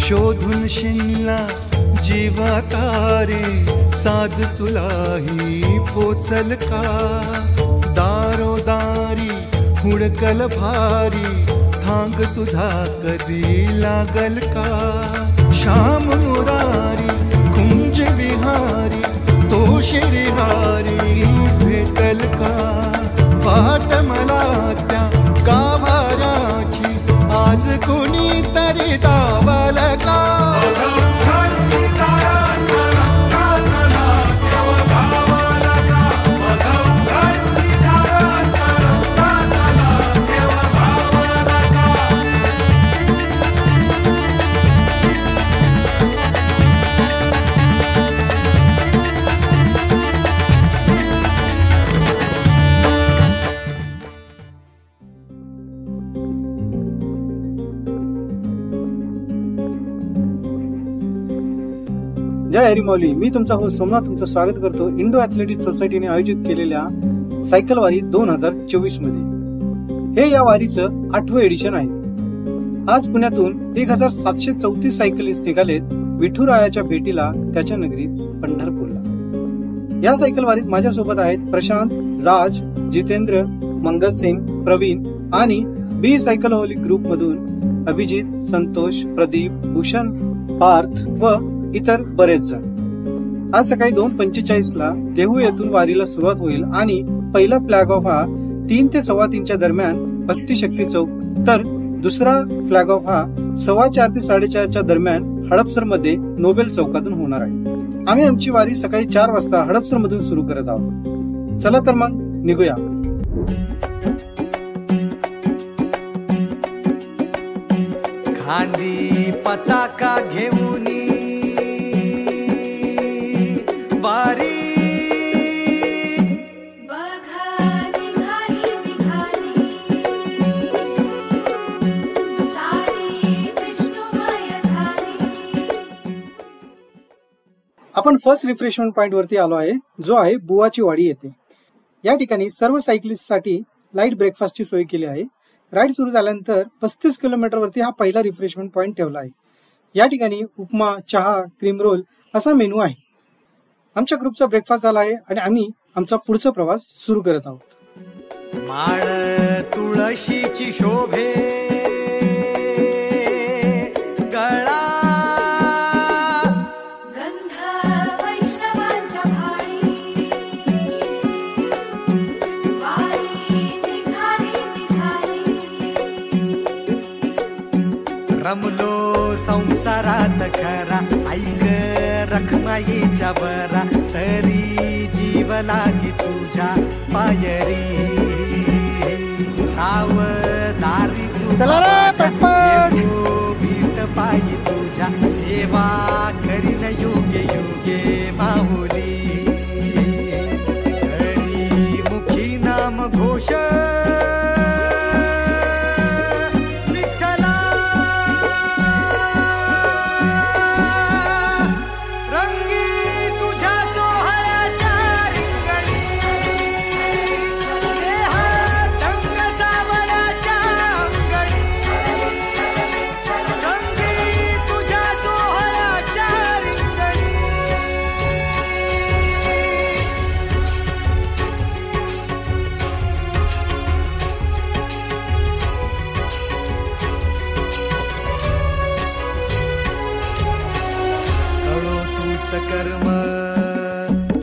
शोधून शिनला जीवाकारे साध तुलाही पोचल का दारोदारी हुडकल भारी थांग तुझा कधी लागल का श्याम मुरारी कुंज विहारी तो श्रीहारी भेटल का वाट मला त्या गाभाराची आज कोणी तरी दावल का जय हरी मौली. मी तुमचा होस्ट सोमनाथ तुमचं स्वागत करतो इंडो ऍथलेटिक सोसायटीने आयोजित केलेल्या सायकल वारी 2024 मध्ये. हे या वारीचं 8वं एडिशन आहे. आज पुण्यातून 1734 सायकलिस्ट निघालेत विठुरायाच्या भेटीला त्याच्या नगरीत पंढरपूरला. या सायकल वारीत माझ्यासोबत आहेत प्रशांत, राज, जितेंद्र, मंगलसिंग, प्रवीण आणि बी सायकलहोलिक ग्रुप मधून अभिजित, संतोष, प्रदीप, भूषण, पार्थ व इतर बरेच जण. आज सकाळी 2:45 ला देहू येथून वारीला सुरुवात होईल आणि पहिला फ्लॅग ऑफ हा 3 ते 3:15 दरम्यान भक्ती शक्ती चौक, तर दुसरा फ्लॅग ऑफ हा 4:15 ते 4:30 दरम्यान हडपसर मध्ये नोबेल चौकातून होणार आहे. आम्ही आमची वारी सकाळी 4 वाजता हडपसर मधून सुरू करत आहोत. चला तर मग निघूया. खांदी पताका घेऊन वारी आपण फर्स्ट रिफ्रेशमेंट पॉइंट वरती आलो आहे, जो आहे बुवाची वाडी येथे. या ठिकाणी सर्व सायकलिस्ट साठी लाईट ब्रेकफास्टची सोय केली आहे. राईड सुरू झाल्यानंतर 35 किलोमीटर वरती हा पहिला रिफ्रेशमेंट पॉइंट ठेवला आहे. या ठिकाणी उपमा, चहा, क्रीम रोल असा मेनू आहे. आमच्या ग्रुपचा ब्रेकफास्ट झाला आहे आणि आम्ही आमचा पुढचा प्रवास सुरू करत आहोत. माळ तुळशीची शोभे गळा गंध वैष्णवांच्या भाळी वारी निघाली निघाली रमलो संसारात खरा ऐक रखमाईच्या बरा तरी जीव लागी तुझ्या पायरी राव दारी भीट पायी तुझ्या सेवा करीन योगे योगे माहुली हरी मुखी नाम घोष कर्म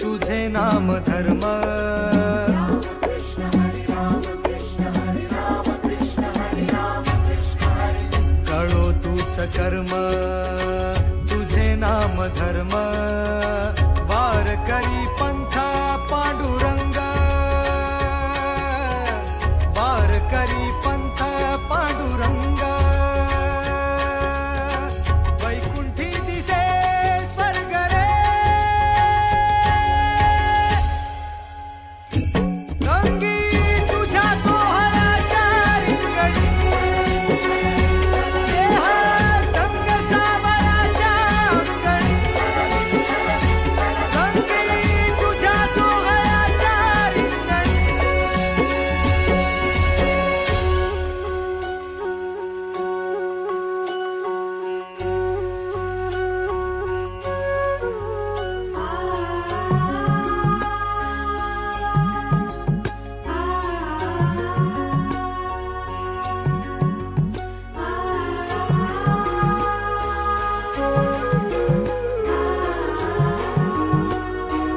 तुझे नाम धर्म कळो तूच कर्म तुझे नाम धर्म वार करी पंथ पांडुरंग वार करी पंथ पांडुरंग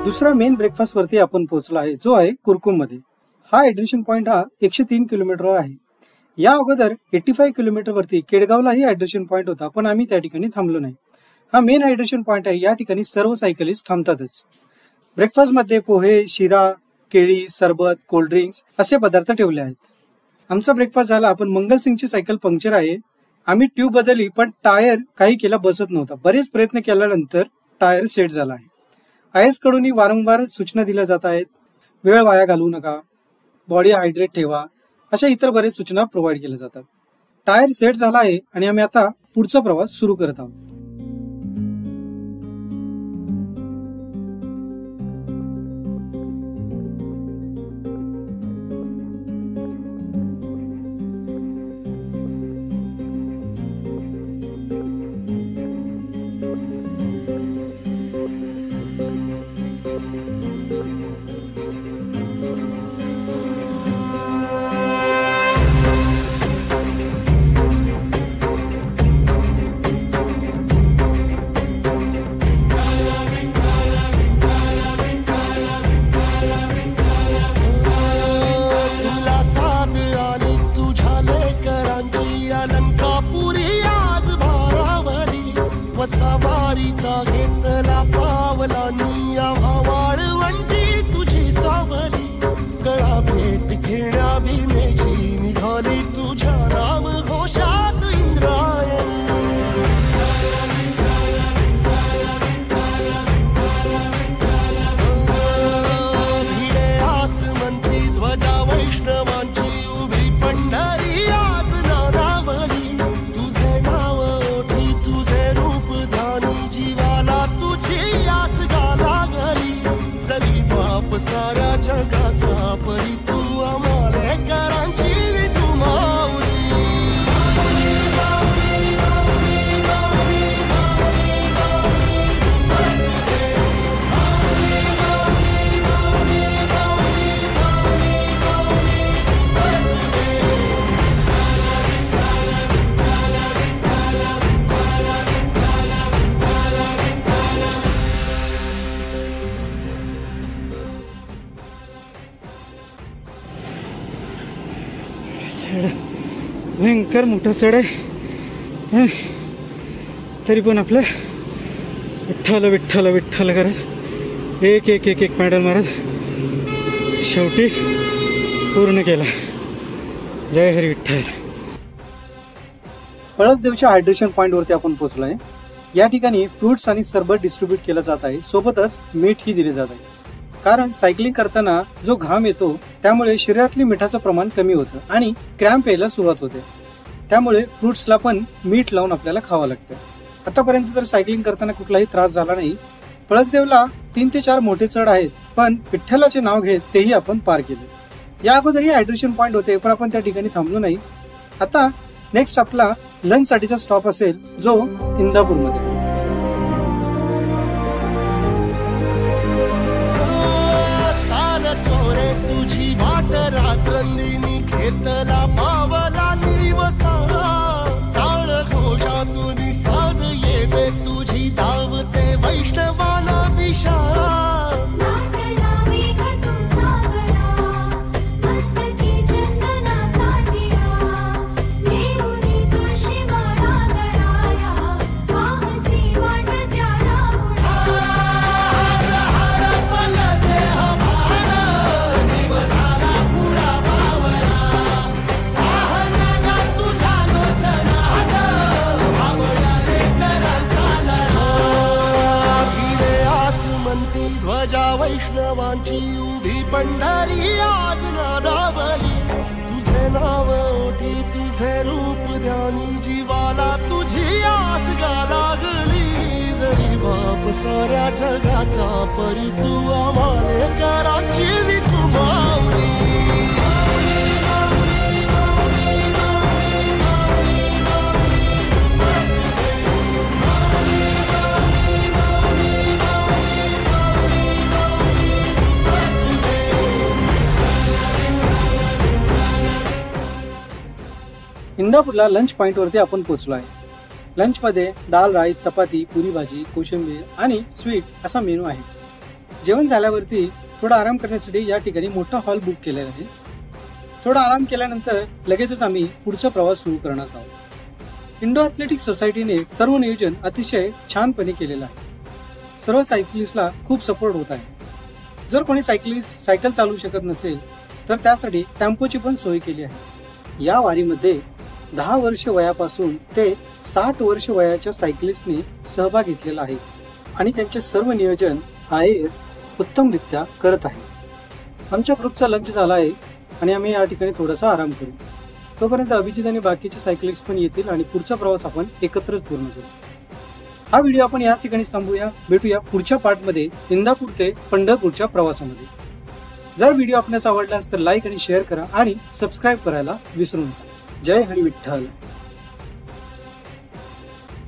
दुसरा मेन ब्रेकफास्ट वरती आपण पोहोचलो आहे, जो आहे कुरकुम मध्ये. हा हायड्रेशन पॉइंट हा 103 किलोमीटरवर आहे. या अगोदर 85 किलोमीटर वरती केडगावलाही हायड्रेशन पॉइंट होता, पण आम्ही त्या ठिकाणी थांबलो नाही. हा मेन हायड्रेशन पॉइंट आहे. या ठिकाणी सर्व सायकलिस्ट थांबतातच. ब्रेकफास्ट मध्ये पोहे, शिरा, केळी, सरबत, कोल्ड्रिंक्स असे पदार्थ ठेवले आहेत. आमचा ब्रेकफास्ट झाला, पण मंगलसिंगची सायकल पंक्चर आहे. आम्ही ट्यूब बदलली, पण टायर काही केला बसत नव्हता. बरेच प्रयत्न केल्यानंतर टायर सेट झाला आहे. IS कडूनही वारंवार सूचना दिल्या जात आहेत. वेळ वाया घालवू नका, बॉडी हायड्रेट ठेवा, अशा इतर बरेच सूचना प्रोव्हाइड केल्या जातात. टायर सेट झाला आहे आणि आम्ही आता पुढचा प्रवास सुरू करत आहोत. सवारीचा घेतला पावला निया वाळवंटी तुझी सावली गळा भेट घेण्या भीमेची निघाली तुझ्या राम घोषात इंद्रायणी. भिडे आसमंती ध्वजा वैष्णवांची उभी पंढरी आज नारावली. तुझे नाव ओठी तुझे रूप ध्यानी जीवाला तुझी आस गाला गली. जरी बाप साऱ्या जगाचा परी तू आमालेकरांची तू माऊली. भयंकर मोठा चढ आहे, तरी पण आपलं विठ्ठल विठ्ठल विठ्ठल करत एक एक एक एक पॅडल मारत शेवटी पूर्ण केला. जय हरी विठ्ठल. पळसदेवच्या हायड्रेशन पॉइंट वरती आपण पोहोचलो आहे. या ठिकाणी फ्रुट्स आणि सरबत डिस्ट्रीब्यूट केलं जात आहे. सोबतच मीठ ही दिले जात आहे. कारण सायकलिंग करताना जो घाम येतो त्यामुळे शरीरातली मिठाचं प्रमाण कमी होतं आणि क्रॅम्प यायला सुरुवात होते. त्यामुळे फ्रुट्सला पण मीठ लावून आपल्याला खावं लागतं. आतापर्यंत तर सायकलिंग करताना कुठलाही त्रास झाला नाही. पळसदेवला 3 ते 4 मोठे चढ आहेत, पण विठ्ठलाचे नाव घेत तेही आपण पार केले. या अगोदरही हायड्रेशन पॉइंट होते, पण आपण त्या ठिकाणी थांबलो नाही. आता नेक्स्ट आपला लंच साठीचा स्टॉप असेल, जो इंदापूरमध्ये आहे. तुझी वाट रात्रंदिनी घेतला पावला निवसा. टाळ घोषातून साध येते तुझी धावते वैष्णवाला दिशा. ध्वजा वैष्णवांची उभी पंढरी आज नादावली. तुझे नाव ओठी तुझे रूप ध्यानी जीवाला तुझी आस गा लागली. जरी बाप साऱ्या जगाचा परी तू आमालेकरांची तू माऊली. इंदापूरला लंच पॉइंट वरती आपण पोहोचलो आहे. लंच मध्ये दाल, राईस, चपाती, पुरी भाजी, कोशिंबीर आणि स्वीट असा मेनू आहे. जेवण झाल्यावरती थोडा आराम करण्यासाठी या ठिकाणी मोठा हॉल बुक केलेला आहे. थोडा आराम केल्यानंतर लगेचच आम्ही पुढचा प्रवास सुरू करणार आहोत. इंडो ॲथलेटिक सोसायटीने सर्व नियोजन अतिशय छानपणे केलेलं आहे. सर्व सायकलिस्टला खूप सपोर्ट होत आहे. जर कोणी सायकलिस्ट सायकल चालवू शकत नसेल तर त्यासाठी टेम्पोची पण सोय केली आहे. या वारीमध्ये 10 वर्ष वयापासून ते 60 वर्ष वयाच्या सायकलिस्टने सहभाग घेतलेला आहे आणि त्यांचे सर्व नियोजन IAS उत्तमरित्या करत आहे. आमच्या ग्रुपचा लंच झाला आहे आणि आम्ही या ठिकाणी थोडासा आराम करू. तोपर्यंत अभिजित आणि बाकीचे सायकलिस्ट पण येतील आणि पुढचा प्रवास आपण एकत्रच पूर्ण करू. हा व्हिडिओ आपण याच ठिकाणी थांबूया. भेटूया पुढच्या पार्टमध्ये इंदापूर ते पंढरपूरच्या प्रवासामध्ये. जर व्हिडिओ आपल्यास आवडलास तर लाईक आणि शेअर करा आणि सबस्क्राईब करायला विसरू नका. जय हरी विठ्ठल.